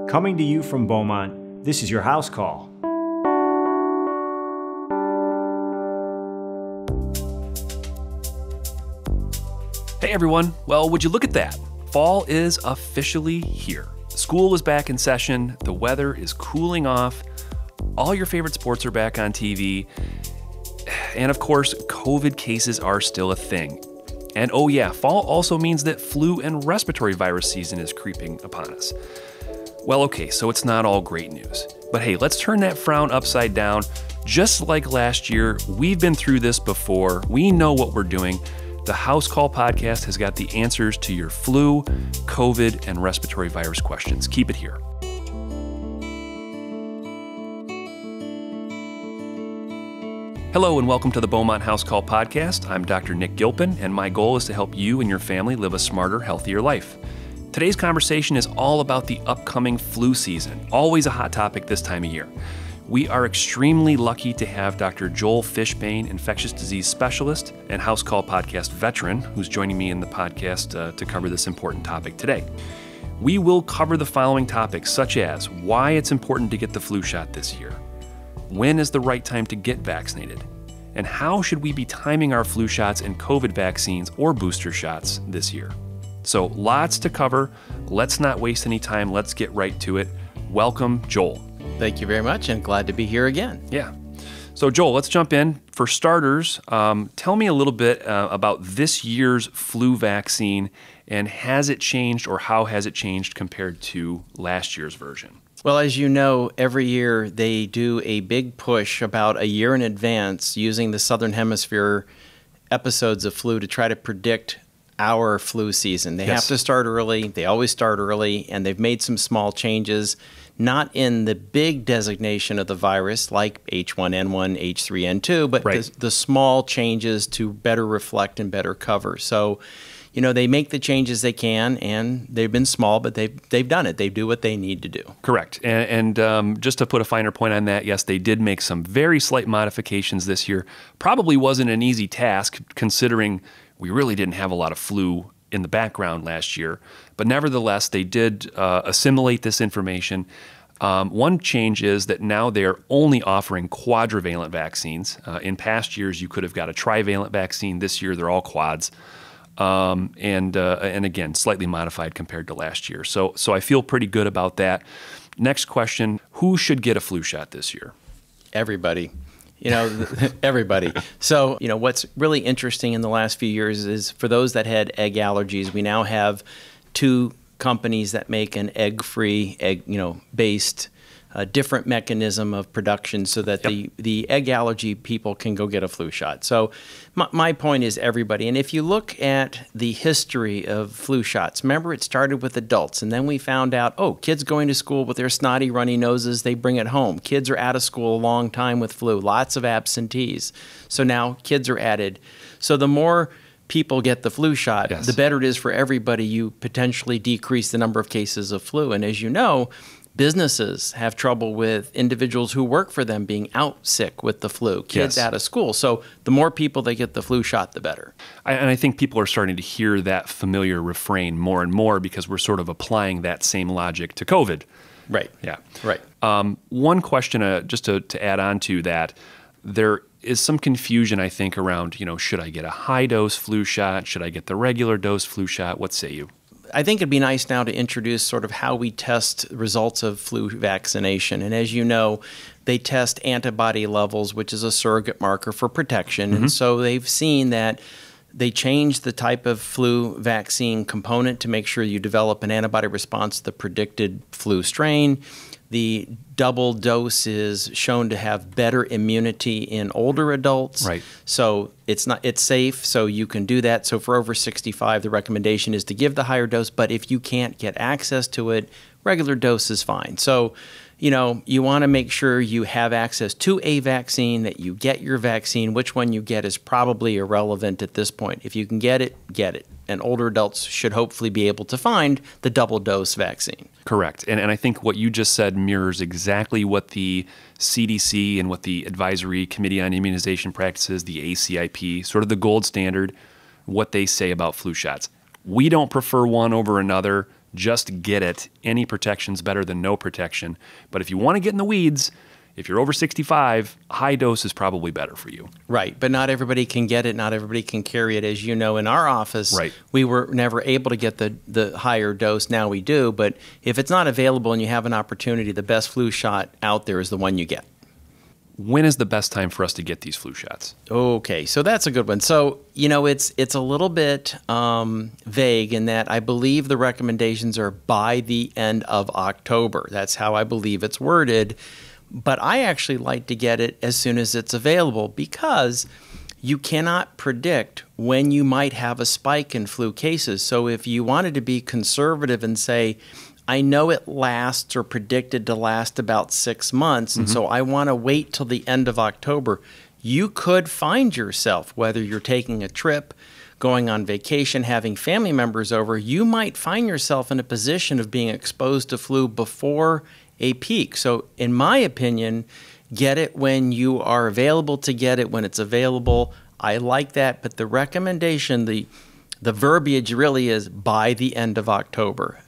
Coming to you from Beaumont, this is your house call. Hey everyone, well, would you look at that? Fall is officially here. School is back in session, the weather is cooling off, all your favorite sports are back on TV, and of course, COVID cases are still a thing. And oh yeah, fall also means that flu and respiratory virus season is creeping upon us. Well, okay, so it's not all great news. But hey, let's turn that frown upside down. Just like last year, we've been through this before. We know what we're doing. The HouseCall podcast has got the answers to your flu, COVID, and respiratory virus questions. Keep it here. Hello and welcome to the Beaumont HouseCall podcast. I'm Dr. Nick Gilpin, and my goal is to help you and your family live a smarter, healthier life. Today's conversation is all about the upcoming flu season, always a hot topic this time of year. We are extremely lucky to have Dr. Joel Fishbane, infectious disease specialist and HouseCall podcast veteran, who's joining me in the podcast to cover this important topic today. We will cover the following topics, such as why it's important to get the flu shot this year, when is the right time to get vaccinated, and how should we be timing our flu shots and COVID vaccines or booster shots this year. So lots to cover. Let's not waste any time. Let's get right to it. Welcome, Joel. Thank you very much, and glad to be here again. Yeah. So Joel, let's jump in. For starters, tell me a little bit about this year's flu vaccine, and has it changed or how has it changed compared to last year's version? Well, as you know, every year they do a big push about a year in advance using the Southern Hemisphere episodes of flu to try to predict our flu season. They have to start early. They always start early, and they've made some small changes, not in the big designation of the virus like H1N1, H3N2, but the small changes to better reflect and better cover. So, you know, they make the changes they can, and they've been small, but they've done it. They do what they need to do. Correct. And just to put a finer point on that, yes, they did make some very slight modifications this year. Probably wasn't an easy task considering we really didn't have a lot of flu in the background last year. But nevertheless, they did assimilate this information. One change is that now they're only offering quadrivalent vaccines. In past years, you could have got a trivalent vaccine. This year, they're all quads. And again, slightly modified compared to last year. So I feel pretty good about that. Next question, who should get a flu shot this year? Everybody. You know, everybody. So, you know, what's really interesting in the last few years is for those that had egg allergies, we now have two companies that make an egg-free, based different mechanism of production so that the egg allergy people can go get a flu shot. So my point is everybody. And if you look at the history of flu shots, remember it started with adults, and then we found out, oh, kids going to school with their snotty, runny noses, they bring it home. Kids are out of school a long time with flu, lots of absentees. So now kids are added. So the more people get the flu shot, the better it is for everybody. You potentially decrease the number of cases of flu. And as you know, businesses have trouble with individuals who work for them being out sick with the flu, kids out of school. So the more people that get the flu shot, the better. And I think people are starting to hear that familiar refrain more and more because we're sort of applying that same logic to COVID. Right. Yeah. Right. One question, just to add on to that, there is some confusion, I think, around, should I get a high-dose flu shot? Should I get the regular dose flu shot? What say you? I think it'd be nice now to introduce sort of how we test results of flu vaccination. And as you know, they test antibody levels, which is a surrogate marker for protection. And so they've seen that they change the type of flu vaccine component to make sure you develop an antibody response to the predicted flu strain. The double dose is shown to have better immunity in older adults. Right. So it's safe, so you can do that. So for over 65, the recommendation is to give the higher dose, but if you can't get access to it, regular dose is fine. So, you want to make sure you have access to a vaccine, that you get your vaccine. Which one you get is probably irrelevant at this point. If you can get it, get it. And older adults should hopefully be able to find the double dose vaccine. Correct. And I think what you just said mirrors exactly what the CDC and what the Advisory Committee on Immunization Practices, the ACIP, sort of the gold standard, what they say about flu shots. We don't prefer one over another. Just get it. Any protection's better than no protection. But if you want to get in the weeds, if you're over 65, high dose is probably better for you. Right, but not everybody can get it. Not everybody can carry it. As you know, in our office, right, we were never able to get the higher dose. Now we do. But if it's not available and you have an opportunity, the best flu shot out there is the one you get. When is the best time for us to get these flu shots? Okay, so that's a good one. So, you know, it's a little bit vague in that I believe the recommendations are by the end of October. That's how I believe it's worded. But I actually like to get it as soon as it's available because you cannot predict when you might have a spike in flu cases. So if you wanted to be conservative and say, I know it lasts or predicted to last about 6 months, and so I want to wait till the end of October, you could find yourself, whether you're taking a trip, going on vacation, having family members over, you might find yourself in a position of being exposed to flu before a peak. So in my opinion, get it when you are available to get it, when it's available. I like that, but the recommendation, the verbiage really is by the end of October.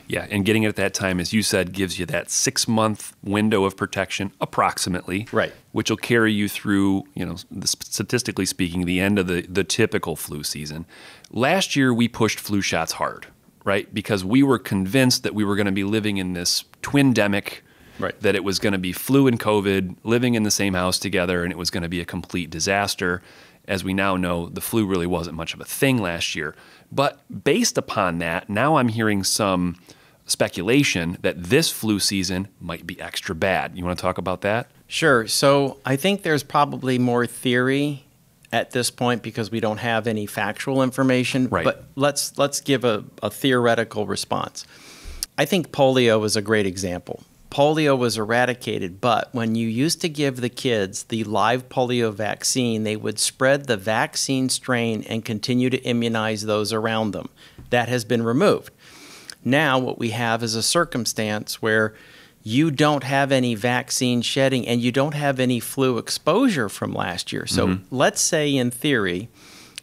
Yeah, and getting it at that time, as you said, gives you that 6-month window of protection, approximately, right, which will carry you through, you know, statistically speaking, the end of the typical flu season. Last year, we pushed flu shots hard, right, because we were convinced that we were going to be living in this twindemic, right, that it was going to be flu and COVID living in the same house together, and it was going to be a complete disaster. As we now know, the flu really wasn't much of a thing last year. But based upon that, now I'm hearing some speculation that this flu season might be extra bad. You want to talk about that? Sure. So I think there's probably more theory at this point because we don't have any factual information. Right. But let's give a theoretical response. I think polio is a great example. Polio was eradicated, but when you used to give the kids the live polio vaccine, they would spread the vaccine strain and continue to immunize those around them. That has been removed. Now what we have is a circumstance where you don't have any vaccine shedding and you don't have any flu exposure from last year. So let's say in theory,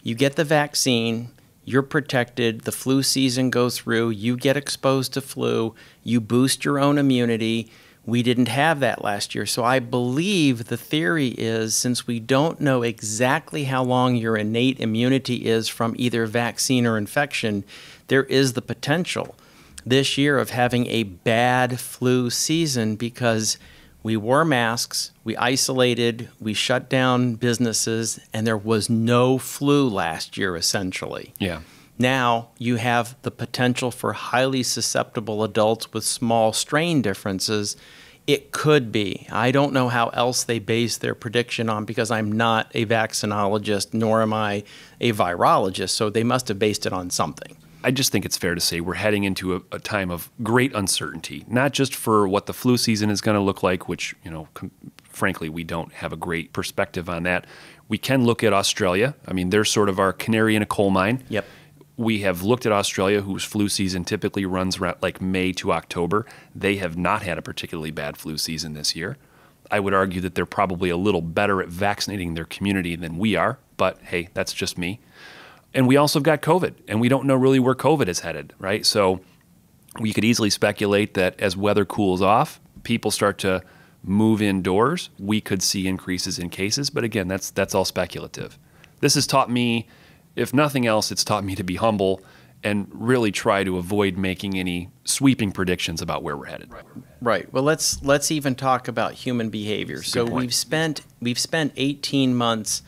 you get the vaccine, you're protected, the flu season goes through, you get exposed to flu, you boost your own immunity. We didn't have that last year. So I believe the theory is, since we don't know exactly how long your innate immunity is from either vaccine or infection, there is the potential this year of having a bad flu season because we wore masks, we isolated, we shut down businesses, and there was no flu last year, essentially. Yeah. Now you have the potential for highly susceptible adults with small strain differences. It could be. I don't know how else they base their prediction on because I'm not a vaccinologist, nor am I a virologist, so they must have based it on something. I just think it's fair to say we're heading into a time of great uncertainty, not just for what the flu season is going to look like, which, you know, frankly, we don't have a great perspective on that. We can look at Australia. I mean, they're sort of our canary in a coal mine. Yep. We have looked at Australia, whose flu season typically runs around like May to October. They have not had a particularly bad flu season this year. I would argue that they're probably a little better at vaccinating their community than we are, but hey, that's just me. And we also have got COVID, and we don't know really where COVID is headed, right? So we could easily speculate that as weather cools off, people start to move indoors, we could see increases in cases. But again, that's all speculative. This has taught me, if nothing else, it's taught me to be humble and really try to avoid making any sweeping predictions about where we're headed. Right. Well, let's even talk about human behavior. So we've spent 18 months.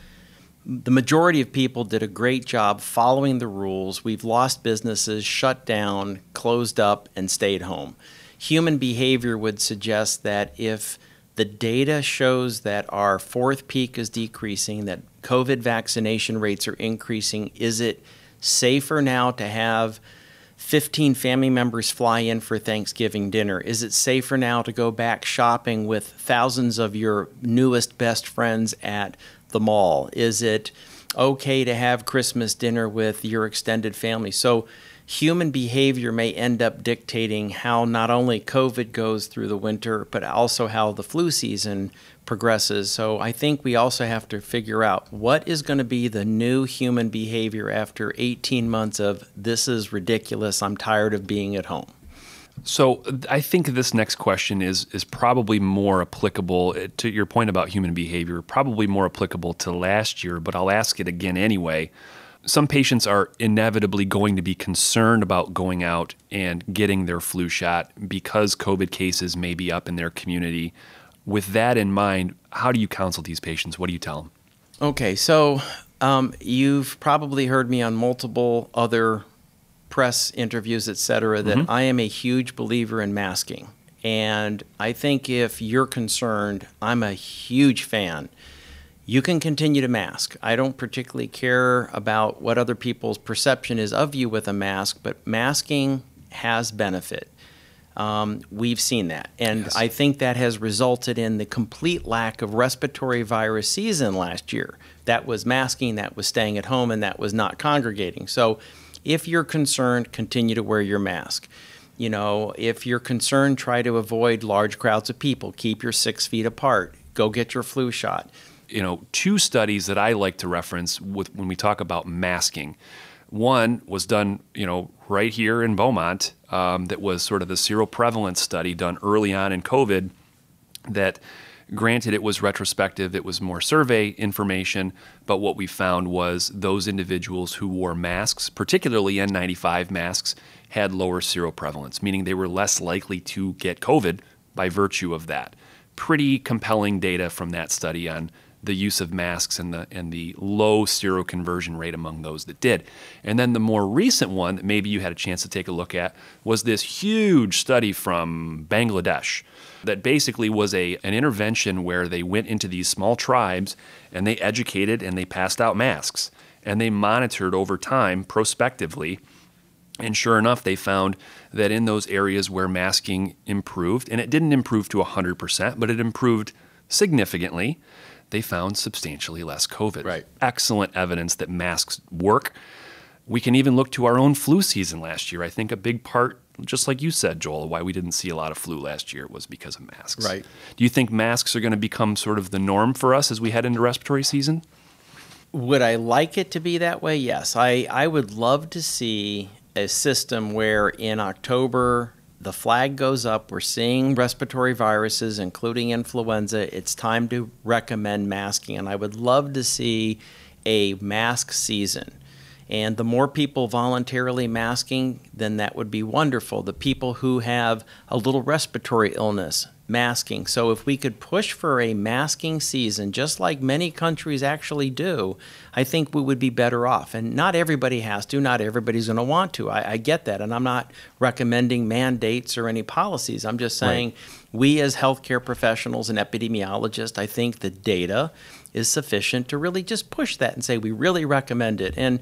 The majority of people did a great job following the rules. We've lost businesses, shut down, closed up, and stayed home. Human behavior would suggest that if the data shows that our fourth peak is decreasing, that COVID vaccination rates are increasing, is it safer now to have 15 family members fly in for Thanksgiving dinner? Is it safer now to go back shopping with thousands of your newest best friends at the mall? Is it okay to have Christmas dinner with your extended family? So human behavior may end up dictating how not only COVID goes through the winter, but also how the flu season progresses. So I think we also have to figure out what is going to be the new human behavior after 18 months of this is ridiculous, I'm tired of being at home. So I think this next question is probably more applicable to your point about human behavior, probably more applicable to last year, but I'll ask it again anyway. Some patients are inevitably going to be concerned about going out and getting their flu shot because COVID cases may be up in their community. With that in mind, how do you counsel these patients? What do you tell them? Okay, so you've probably heard me on multiple other press interviews, et cetera, that I am a huge believer in masking. And I think if you're concerned, I'm a huge fan. You can continue to mask. I don't particularly care about what other people's perception is of you with a mask, but masking has benefit. We've seen that. And yes. I think that has resulted in the complete lack of respiratory virus season last year. That was masking, that was staying at home, and that was not congregating. So if you're concerned, continue to wear your mask. You know, if you're concerned, try to avoid large crowds of people. Keep your 6 feet apart. Go get your flu shot. You know, two studies that I like to reference when we talk about masking. One was done, right here in Beaumont, that was sort of the seroprevalence study done early on in COVID that, granted, it was retrospective, it was more survey information, but what we found was those individuals who wore masks, particularly N95 masks, had lower seroprevalence, meaning they were less likely to get COVID by virtue of that. Pretty compelling data from that study on the use of masks and the low seroconversion rate among those that did. And then the more recent one that maybe you had a chance to take a look at was this huge study from Bangladesh that basically was an intervention where they went into these small tribes and they educated and they passed out masks. And they monitored over time prospectively. And sure enough, they found that in those areas where masking improved, and it didn't improve to 100%, but it improved significantly, they found substantially less COVID. Right. Excellent evidence that masks work. We can even look to our own flu season last year. I think a big part, just like you said, Joel, why we didn't see a lot of flu last year was because of masks. Right. Do you think masks are going to become sort of the norm for us as we head into respiratory season? Would I like it to be that way? Yes. I would love to see a system where in October the flag goes up, we're seeing respiratory viruses, including influenza, it's time to recommend masking. And I would love to see a mask season. And the more people voluntarily masking, then that would be wonderful. The people who have a little respiratory illness, masking. So if we could push for a masking season, just like many countries actually do, I think we would be better off. And not everybody has to, not everybody's going to want to. I get that, and I'm not recommending mandates or any policies. I'm just saying we as healthcare professionals and epidemiologists, I think the data is sufficient to really just push that and say we really recommend it. And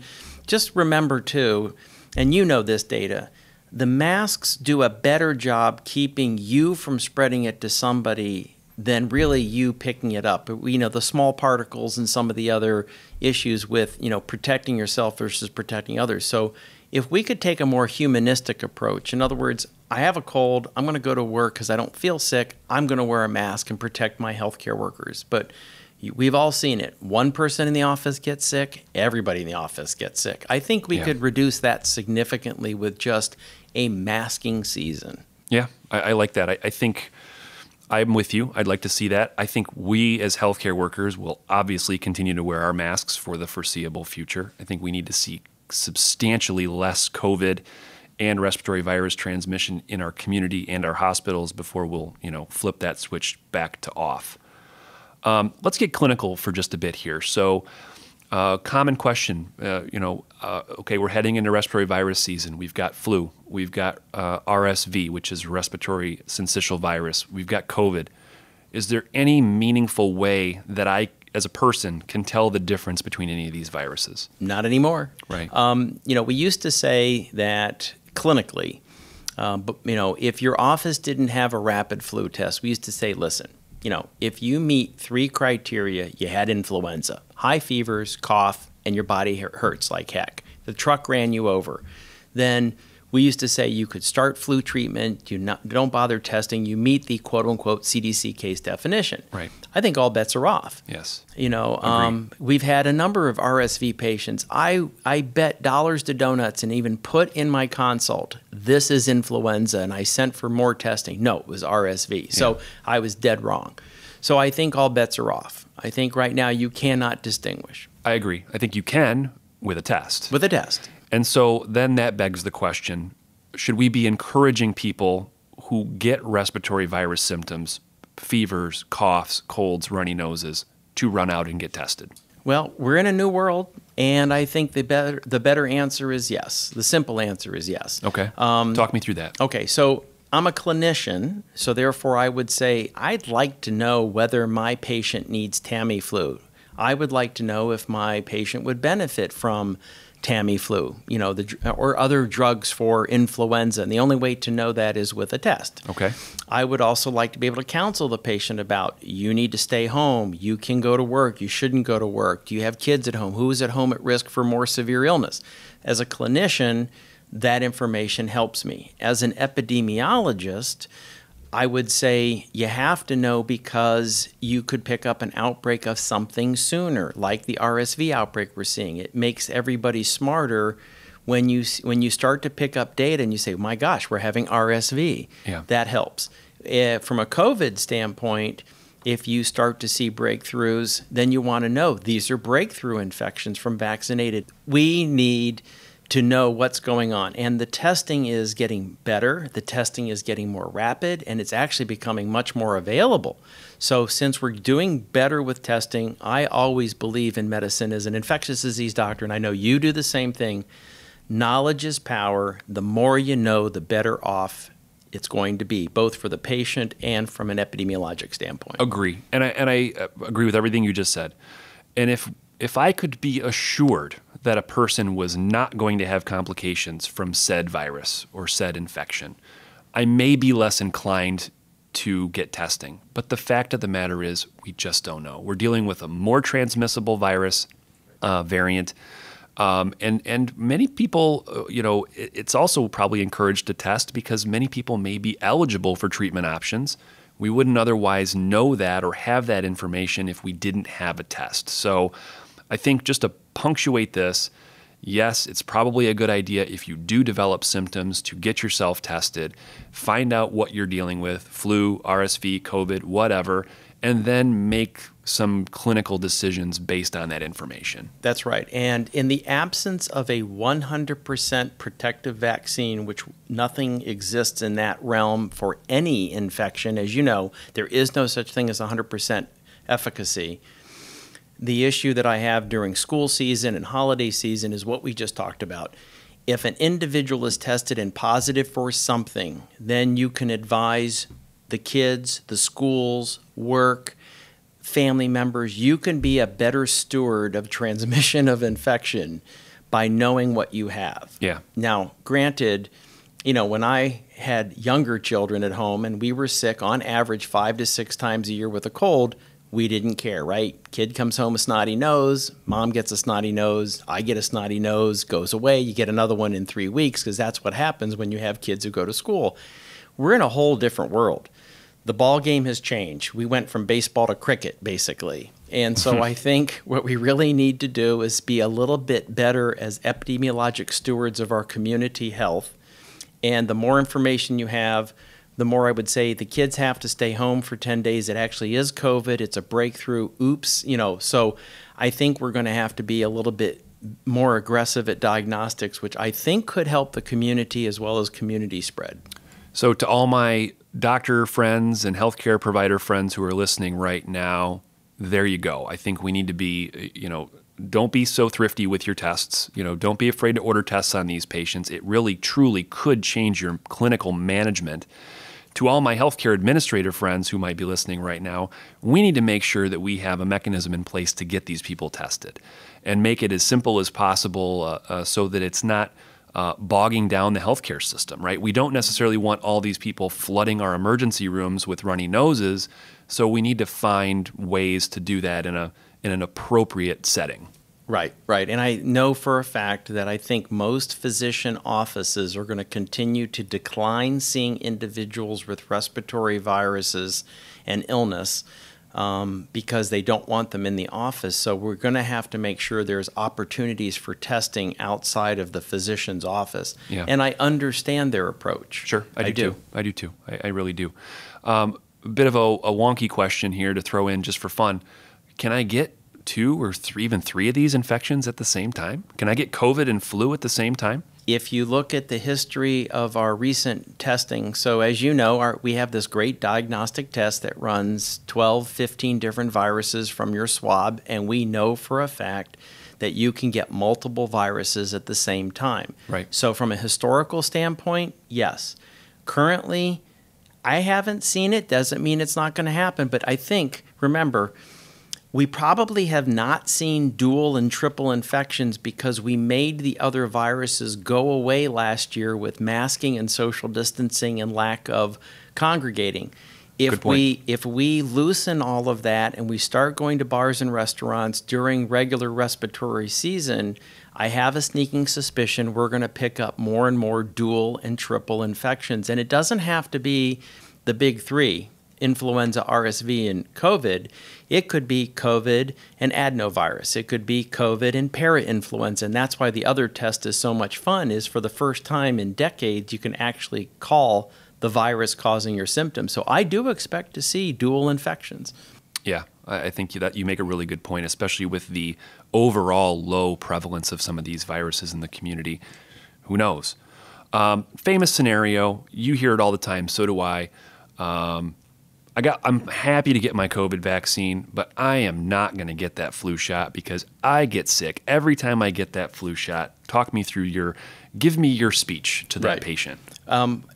just remember too, and you know this data, the masks do a better job keeping you from spreading it to somebody than really you picking it up. The small particles and some of the other issues with, protecting yourself versus protecting others. So if we could take a more humanistic approach, in other words, I have a cold, I'm going to go to work because I don't feel sick, I'm going to wear a mask and protect my healthcare workers. But we've all seen it. One person in the office gets sick, everybody in the office gets sick. I think we could reduce that significantly with just a masking season. Yeah, I like that. I think I'm with you. I'd like to see that. I think we as healthcare workers will obviously continue to wear our masks for the foreseeable future. I think we need to see substantially less COVID and respiratory virus transmission in our community and our hospitals before we'll, flip that switch back to off. Let's get clinical for just a bit here. So, common question, okay, we're heading into respiratory virus season. We've got flu. We've got RSV, which is respiratory syncytial virus. We've got COVID. Is there any meaningful way that I, as a person, can tell the difference between any of these viruses? Not anymore. Right. We used to say that clinically, but if your office didn't have a rapid flu test, we used to say, listen, if you meet 3 criteria, you had influenza, high fevers, cough, and your body hurts like heck. The truck ran you over. then we used to say you could start flu treatment, don't bother testing, you meet the quote-unquote CDC case definition. Right. I think all bets are off. Yes. We've had a number of RSV patients. I bet dollars to donuts and even put in my consult, this is influenza, and I sent for more testing. No, it was RSV. So I was dead wrong. So I think all bets are off. I think right now you cannot distinguish. I agree. I think you can with a test. With a test. And so then that begs the question, should we be encouraging people who get respiratory virus symptoms, fevers, coughs, colds, runny noses, to run out and get tested? Well, we're in a new world, and I think the better answer is yes. The simple answer is yes. Okay. Talk me through that. Okay, so I'm a clinician, so therefore I would say I'd like to know whether my patient needs Tamiflu. I would like to know if my patient would benefit from Tamiflu, or other drugs for influenza. And the only way to know that is with a test. Okay. I would also like to be able to counsel the patient about, you need to stay home, you can go to work, you shouldn't go to work, do you have kids at home, who is at home at risk for more severe illness? As a clinician, that information helps me. As an epidemiologist, I would say you have to know because you could pick up an outbreak of something sooner, like the RSV outbreak we're seeing. It makes everybody smarter when you start to pick up data and you say, my gosh, we're having RSV. Yeah. That helps. From a COVID standpoint, if you start to see breakthroughs, then you want to know these are breakthrough infections from vaccinated. We need to know what's going on. And the testing is getting better, the testing is getting more rapid, and it's actually becoming much more available. So since we're doing better with testing, I always believe in medicine as an infectious disease doctor, and I know you do the same thing. Knowledge is power. The more you know, the better off it's going to be, both for the patient and from an epidemiologic standpoint. Agree. And I agree with everything you just said. And if I could be assured that a person was not going to have complications from said virus or said infection, I may be less inclined to get testing. But the fact of the matter is, we just don't know. We're dealing with a more transmissible virus variant. And many people, it's also probably encouraged to test because many people may be eligible for treatment options. We wouldn't otherwise know that or have that information if we didn't have a test. So I think just to punctuate this, yes, it's probably a good idea if you do develop symptoms to get yourself tested, find out what you're dealing with, flu, RSV, COVID, whatever, and then make some clinical decisions based on that information. That's right. And in the absence of a 100% protective vaccine, which nothing exists in that realm for any infection, as you know, there is no such thing as 100% efficacy. The issue that I have during school season and holiday season is what we just talked about. If an individual is tested and positive for something, then you can advise the kids, the schools, work, family members. You can be a better steward of transmission of infection by knowing what you have. Yeah. Now, granted, when I had younger children at home and we were sick on average 5 to 6 times a year with a cold, we didn't care, right? Kid comes home a snotty nose, mom gets a snotty nose, I get a snotty nose, goes away, you get another one in 3 weeks because that's what happens when you have kids who go to school. We're in a whole different world. The ball game has changed. We went from baseball to cricket, basically. And so I think what we really need to do is be a little bit better as epidemiologic stewards of our community health. And the more information you have, the more I would say the kids have to stay home for 10 days. It actually is COVID. It's a breakthrough. Oops. So I think we're going to have to be a little bit more aggressive at diagnostics, which I think could help the community as well as community spread. So to all my doctor friends and healthcare provider friends who are listening right now, there you go. I think we need to be, don't be so thrifty with your tests. Don't be afraid to order tests on these patients. It really, truly could change your clinical management. To all my healthcare administrator friends who might be listening right now, we need to make sure that we have a mechanism in place to get these people tested and make it as simple as possible so that it's not bogging down the healthcare system, right? We don't necessarily want all these people flooding our emergency rooms with runny noses, so we need to find ways to do that in an appropriate setting. Right, right. And I know for a fact that I think most physician offices are going to continue to decline seeing individuals with respiratory viruses and illness because they don't want them in the office. So we're going to have to make sure there's opportunities for testing outside of the physician's office. Yeah. And I understand their approach. Sure, I do too. I do too. I really do. A bit of a wonky question here to throw in just for fun. Can I get 2 or 3, even 3 of these infections at the same time? Can I get COVID and flu at the same time? If you look at the history of our recent testing, so as you know, we have this great diagnostic test that runs 12, 15 different viruses from your swab, and we know for a fact that you can get multiple viruses at the same time. Right. So from a historical standpoint, yes. Currently, I haven't seen it. Doesn't mean it's not going to happen, but I think, remember, we probably have not seen dual and triple infections because we made the other viruses go away last year with masking and social distancing and lack of congregating. If we loosen all of that and we start going to bars and restaurants during regular respiratory season, I have a sneaking suspicion we're going to pick up more and more dual and triple infections. And it doesn't have to be the big 3. Influenza, RSV, and COVID. It could be COVID and adenovirus. It could be COVID and parainfluenza. And that's why the other test is so much fun, is for the first time in decades, you can actually call the virus causing your symptoms. So I do expect to see dual infections. Yeah, I think that you make a really good point, especially with the overall low prevalence of some of these viruses in the community. Who knows? Famous scenario. You hear it all the time. So do I. I'm happy to get my COVID vaccine, but I am not going to get that flu shot because I get sick every time I get that flu shot. Give me your speech to that patient.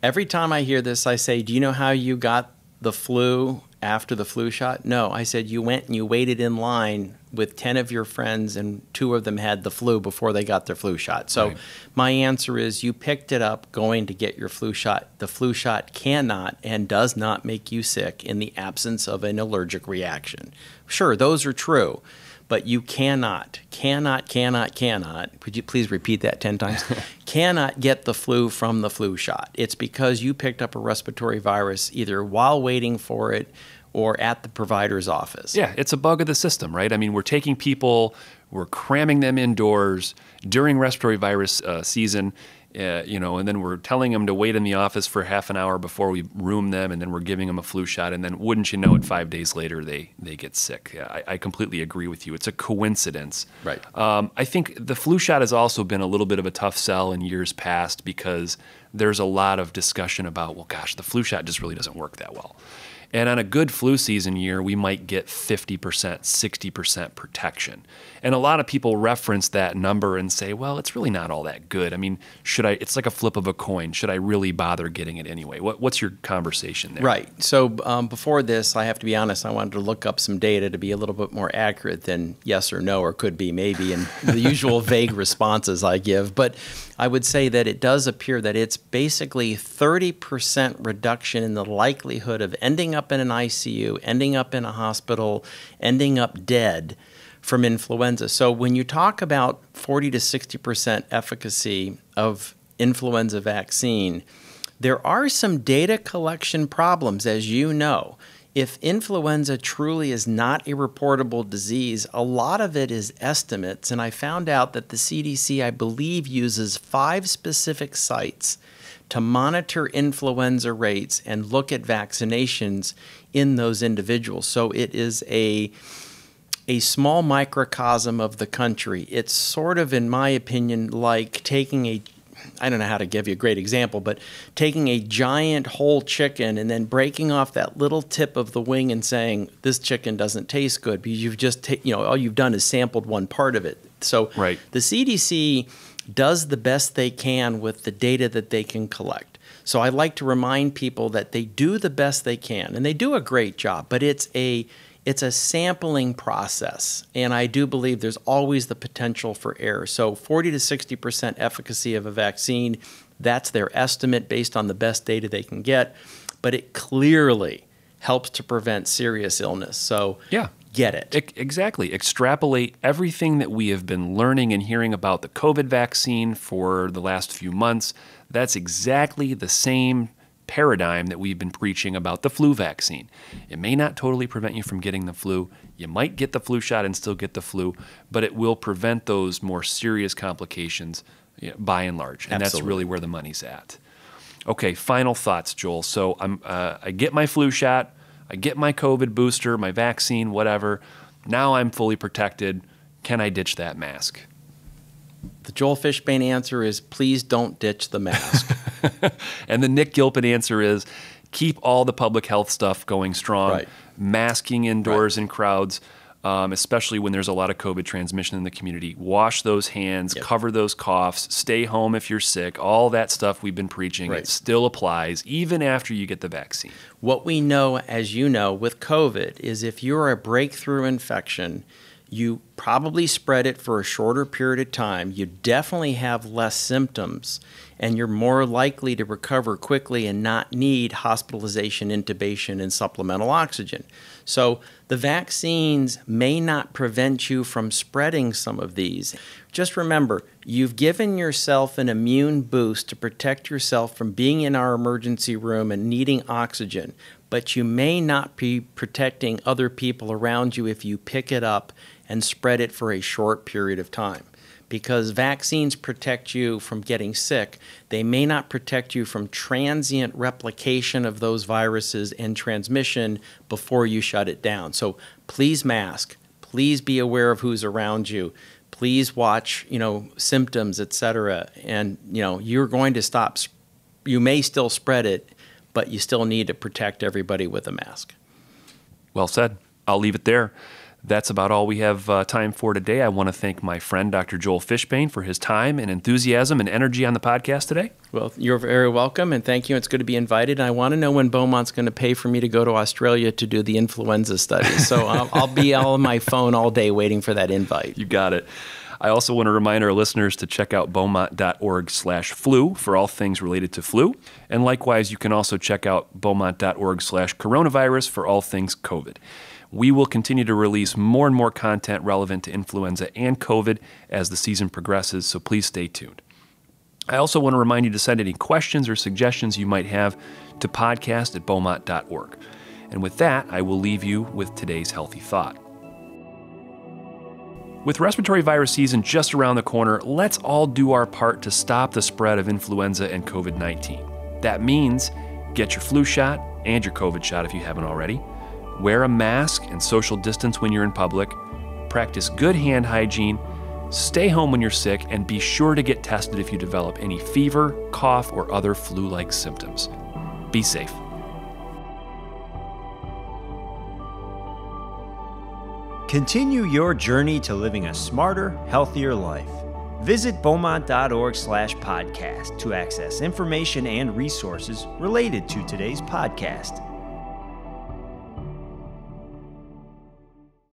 Every time I hear this, I say, do you know how you got the flu after the flu shot? No, I said you went and you waited in line with 10 of your friends and 2 of them had the flu before they got their flu shot. So my answer is you picked it up going to get your flu shot. The flu shot cannot and does not make you sick in the absence of an allergic reaction. Sure, those are true, but you cannot, could you please repeat that 10 times? Cannot get the flu from the flu shot. It's because you picked up a respiratory virus either while waiting for it or at the provider's office. Yeah, it's a bug of the system, right? I mean, we're taking people, we're cramming them indoors during respiratory virus season, and then we're telling them to wait in the office for half an hour before we room them, and then we're giving them a flu shot, and then wouldn't you know it, 5 days later they get sick. Yeah, I completely agree with you. It's a coincidence. Right. I think the flu shot has also been a little bit of a tough sell in years past because there's a lot of discussion about, well, gosh, the flu shot just really doesn't work that well. And on a good flu season year, we might get 50%, 60% protection. And a lot of people reference that number and say, well, it's really not all that good. I mean, it's like a flip of a coin. Should I really bother getting it anyway? What's your conversation there? Right. So before this, I have to be honest, I wanted to look up some data to be a little bit more accurate than yes or no, or could be maybe, and the usual vague responses I give. But I would say that it does appear that it's basically 30% reduction in the likelihood of ending up in an ICU, ending up in a hospital, ending up dead from influenza. So when you talk about 40 to 60% efficacy of influenza vaccine, there are some data collection problems, as you know. If influenza truly is not a reportable disease, a lot of it is estimates. And I found out that the CDC, I believe, uses 5 specific sites to monitor influenza rates and look at vaccinations in those individuals. So it is a small microcosm of the country. It's sort of, in my opinion, like taking I don't know how to give you a great example, but taking a giant whole chicken and then breaking off that little tip of the wing and saying, this chicken doesn't taste good, because you've just, all you've done is sampled one part of it. So the CDC does the best they can with the data that they can collect. So I like to remind people that they do the best they can, and they do a great job, but it's a sampling process, and I do believe there's always the potential for error. So 40 to 60% efficacy of a vaccine, that's their estimate based on the best data they can get, but it clearly helps to prevent serious illness. So get it. Exactly. Extrapolate everything that we have been learning and hearing about the COVID vaccine for the last few months. That's exactly the same paradigm that we've been preaching about the flu vaccine. It may not totally prevent you from getting the flu. You might get the flu shot and still get the flu, but it will prevent those more serious complications by and large. And Absolutely. That's really where the money's at. Okay, final thoughts, Joel. So I get my flu shot, I get my COVID booster, my vaccine, whatever. Now I'm fully protected. Can I ditch that mask? The Joel Fishbane answer is please don't ditch the mask. And the Nick Gilpin answer is keep all the public health stuff going strong. Right. Masking indoors in crowds, especially when there's a lot of COVID transmission in the community. Wash those hands, cover those coughs, stay home if you're sick. All that stuff we've been preaching, it still applies even after you get the vaccine. What we know, as you know, with COVID is if you're a breakthrough infection, you probably spread it for a shorter period of time. You definitely have less symptoms, and you're more likely to recover quickly and not need hospitalization, intubation, and supplemental oxygen. So the vaccines may not prevent you from spreading some of these. Just remember, you've given yourself an immune boost to protect yourself from being in our emergency room and needing oxygen, but you may not be protecting other people around you if you pick it up and spread it for a short period of time. Because vaccines protect you from getting sick, they may not protect you from transient replication of those viruses and transmission before you shut it down. So please mask. Please be aware of who's around you. Please watch, symptoms, etc. And, you're going to stop. You may still spread it, but you still need to protect everybody with a mask. Well said. I'll leave it there. That's about all we have time for today. I want to thank my friend, Dr. Joel Fishbane, for his time and enthusiasm and energy on the podcast today. Well, you're very welcome, and thank you. It's good to be invited. And I want to know when Beaumont's going to pay for me to go to Australia to do the influenza study. So I'll be on my phone all day waiting for that invite. You got it. I also want to remind our listeners to check out beaumont.org/flu for all things related to flu. And likewise, you can also check out beaumont.org/coronavirus for all things COVID. We will continue to release more and more content relevant to influenza and COVID as the season progresses, so please stay tuned. I also want to remind you to send any questions or suggestions you might have to podcast@beaumont.org. And with that, I will leave you with today's healthy thought. With respiratory virus season just around the corner, let's all do our part to stop the spread of influenza and COVID-19. That means get your flu shot and your COVID shot if you haven't already. Wear a mask and social distance when you're in public. Practice good hand hygiene. Stay home when you're sick, and be sure to get tested if you develop any fever, cough, or other flu-like symptoms. Be safe. Continue your journey to living a smarter, healthier life. Visit beaumont.org/podcast to access information and resources related to today's podcast.